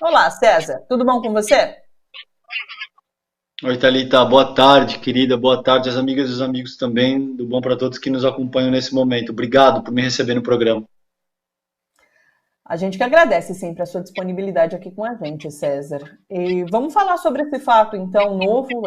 Olá, César, tudo bom com você? Oi, Thalita, boa tarde, querida, boa tarde às amigas e os amigos também, do Bom para Todos que nos acompanham nesse momento. Obrigado por me receber no programa. A gente que agradece sempre a sua disponibilidade aqui com a gente, César. E vamos falar sobre esse fato, então, novo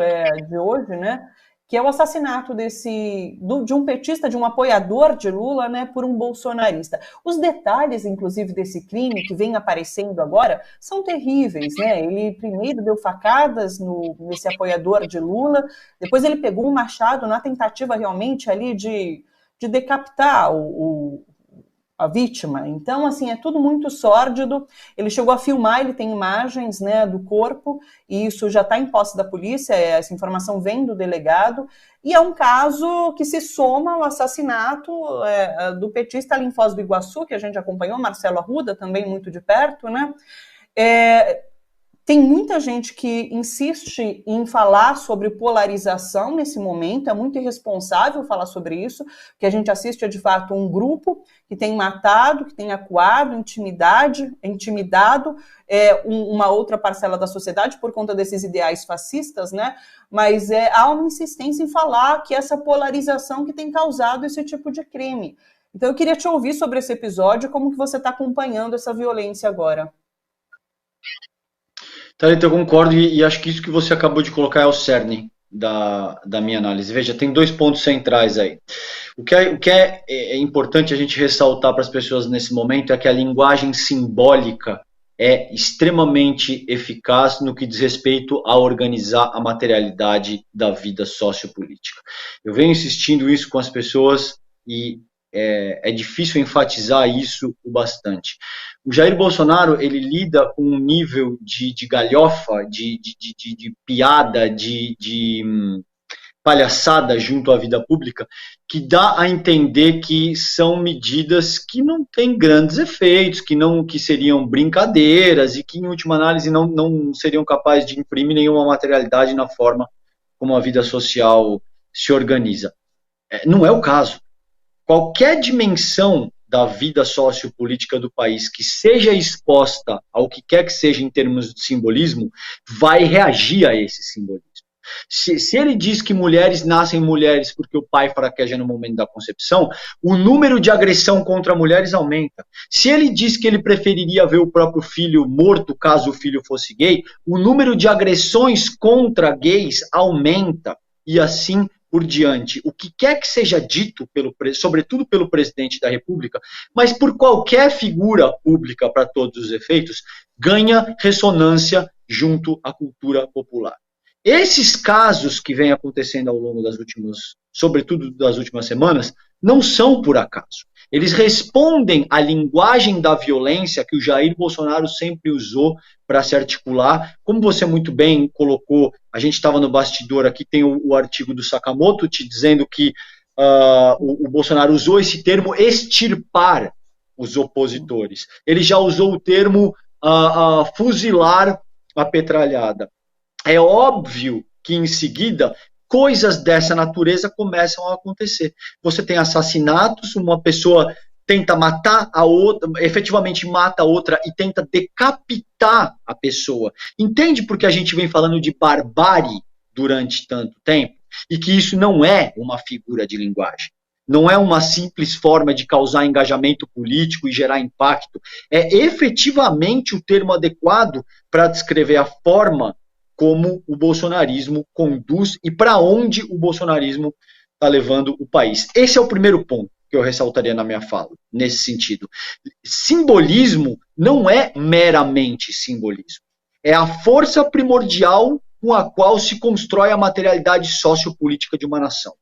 de hoje, né? Que é o assassinato de um petista, de um apoiador de Lula, né, por um bolsonarista. Os detalhes, inclusive, desse crime que vem aparecendo agora são terríveis, né? Ele primeiro deu facadas nesse apoiador de Lula, depois ele pegou um machado na tentativa realmente ali de decapitar a vítima. Então, assim, é tudo muito sórdido. Ele chegou a filmar, ele tem imagens, né, do corpo, e isso já está em posse da polícia, essa informação vem do delegado, e é um caso que se soma ao assassinato do petista ali em Foz do Iguaçu, que a gente acompanhou, Marcelo Arruda, também muito de perto, né? Tem muita gente que insiste em falar sobre polarização nesse momento, é muito irresponsável falar sobre isso, porque a gente assiste, de fato, um grupo que tem matado, que tem acuado, intimidado uma outra parcela da sociedade por conta desses ideais fascistas, né? Mas há uma insistência em falar que essa polarização que tem causado esse tipo de crime. Então eu queria te ouvir sobre esse episódio, como que você está acompanhando essa violência agora. Thalita, eu concordo e acho que isso que você acabou de colocar é o cerne da minha análise. Veja, tem dois pontos centrais aí. O que é importante a gente ressaltar para as pessoas nesse momento é que a linguagem simbólica é extremamente eficaz no que diz respeito a organizar a materialidade da vida sociopolítica. Eu venho insistindo isso com as pessoas e é difícil enfatizar isso o bastante. O Jair Bolsonaro, ele lida com um nível de galhofa, de piada, de palhaçada junto à vida pública, que dá a entender que são medidas que não têm grandes efeitos, que seriam brincadeiras e que, em última análise, não seriam capazes de imprimir nenhuma materialidade na forma como a vida social se organiza. Não é o caso. Qualquer dimensão da vida sociopolítica do país que seja exposta ao que quer que seja em termos de simbolismo, vai reagir a esse simbolismo. Se ele diz que mulheres nascem mulheres porque o pai fraqueja no momento da concepção, o número de agressão contra mulheres aumenta. Se ele diz que ele preferiria ver o próprio filho morto caso o filho fosse gay, o número de agressões contra gays aumenta. E assim por diante. O que quer que seja dito, sobretudo pelo presidente da República, mas por qualquer figura pública para todos os efeitos, ganha ressonância junto à cultura popular. Esses casos que vêm acontecendo ao longo sobretudo das últimas semanas, não são por acaso. Eles respondem à linguagem da violência que o Jair Bolsonaro sempre usou para se articular. Como você muito bem colocou, a gente estava no bastidor aqui, tem o artigo do Sakamoto te dizendo que o Bolsonaro usou esse termo extirpar os opositores. Ele já usou o termo fuzilar a petralhada. É óbvio que em seguida coisas dessa natureza começam a acontecer. Você tem assassinatos, uma pessoa tenta matar a outra, efetivamente mata a outra e tenta decapitar a pessoa. Entende por que a gente vem falando de barbárie durante tanto tempo? E que isso não é uma figura de linguagem. Não é uma simples forma de causar engajamento político e gerar impacto. É efetivamente o termo adequado para descrever a forma como o bolsonarismo conduz e para onde o bolsonarismo está levando o país. Esse é o primeiro ponto que eu ressaltaria na minha fala, nesse sentido. Simbolismo não é meramente simbolismo. É a força primordial com a qual se constrói a materialidade sociopolítica de uma nação.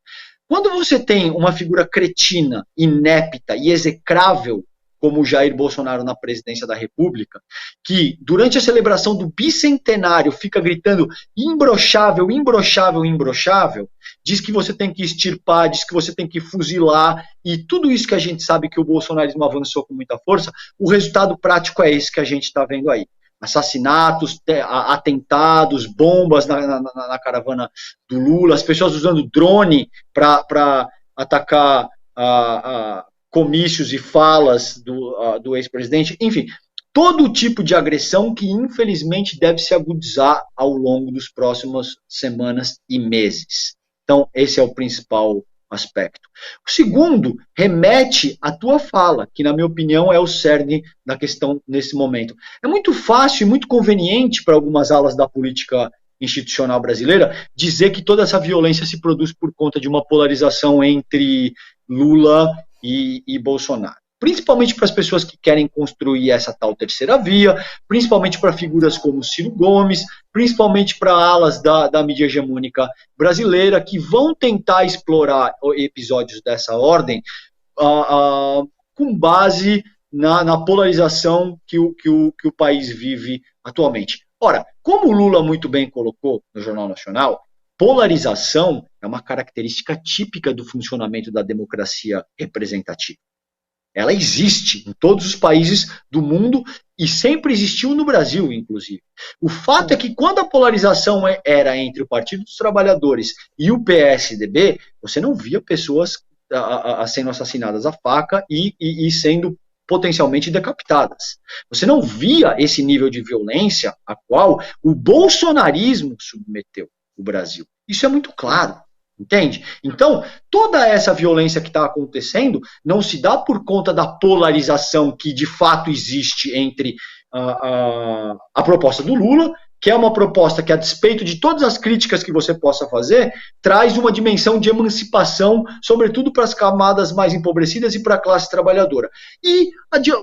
Quando você tem uma figura cretina, inepta e execrável, como o Jair Bolsonaro na presidência da República, que durante a celebração do bicentenário fica gritando imbrochável, imbrochável, imbrochável, diz que você tem que extirpar, diz que você tem que fuzilar, e tudo isso que a gente sabe que o bolsonarismo avançou com muita força, o resultado prático é esse que a gente está vendo aí. Assassinatos, atentados, bombas na caravana do Lula, as pessoas usando drone para atacar comícios e falas do ex-presidente, enfim, todo tipo de agressão que, infelizmente, deve se agudizar ao longo dos próximas semanas e meses. Então, esse é o principal aspecto. O segundo remete à tua fala, que, na minha opinião, é o cerne da questão nesse momento. É muito fácil e muito conveniente para algumas alas da política institucional brasileira dizer que toda essa violência se produz por conta de uma polarização entre Lula e Bolsonaro. Principalmente para as pessoas que querem construir essa tal terceira via, principalmente para figuras como Ciro Gomes, principalmente para alas da mídia hegemônica brasileira, que vão tentar explorar episódios dessa ordem com base na polarização que o país vive atualmente. Ora, como o Lula muito bem colocou no Jornal Nacional, polarização é uma característica típica do funcionamento da democracia representativa. Ela existe em todos os países do mundo e sempre existiu no Brasil, inclusive. O fato é que quando a polarização era entre o Partido dos Trabalhadores e o PSDB, você não via pessoas sendo assassinadas à faca e sendo potencialmente decapitadas. Você não via esse nível de violência a qual o bolsonarismo submeteu o Brasil. Isso é muito claro. Entende? Então, toda essa violência que está acontecendo não se dá por conta da polarização que de fato existe entre a proposta do Lula, que é uma proposta que, a despeito de todas as críticas que você possa fazer, traz uma dimensão de emancipação, sobretudo para as camadas mais empobrecidas e para a classe trabalhadora. E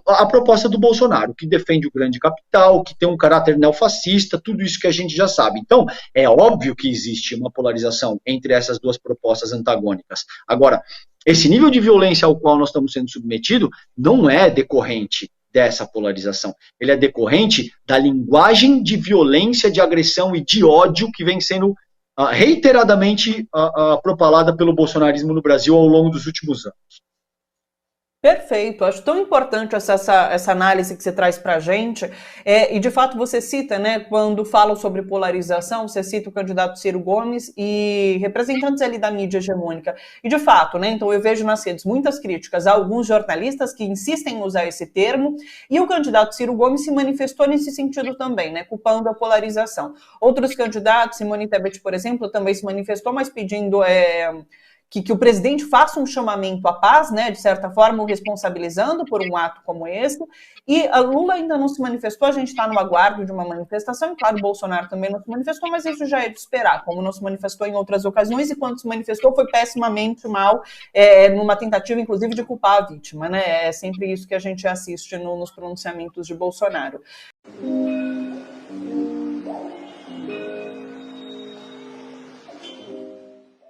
a proposta do Bolsonaro, que defende o grande capital, que tem um caráter neofascista, tudo isso que a gente já sabe. Então, é óbvio que existe uma polarização entre essas duas propostas antagônicas. Agora, esse nível de violência ao qual nós estamos sendo submetidos não é decorrente dessa polarização. Ele é decorrente da linguagem de violência, de agressão e de ódio que vem sendo reiteradamente propalada pelo bolsonarismo no Brasil ao longo dos últimos anos. Perfeito, acho tão importante essa análise que você traz para a gente, e de fato você cita, né, quando fala sobre polarização, você cita o candidato Ciro Gomes e representantes ali da mídia hegemônica, e de fato, né, então eu vejo nas redes muitas críticas a alguns jornalistas que insistem em usar esse termo, e o candidato Ciro Gomes se manifestou nesse sentido também, né, culpando a polarização. Outros candidatos, Simone Tebet, por exemplo, também se manifestou, mas pedindo que o presidente faça um chamamento à paz, né, de certa forma, o responsabilizando por um ato como esse, e a Lula ainda não se manifestou, a gente está no aguardo de uma manifestação, e claro, o Bolsonaro também não se manifestou, mas isso já é de esperar, como não se manifestou em outras ocasiões, e quando se manifestou foi pessimamente mal, numa tentativa, inclusive, de culpar a vítima, né, é sempre isso que a gente assiste nos pronunciamentos de Bolsonaro.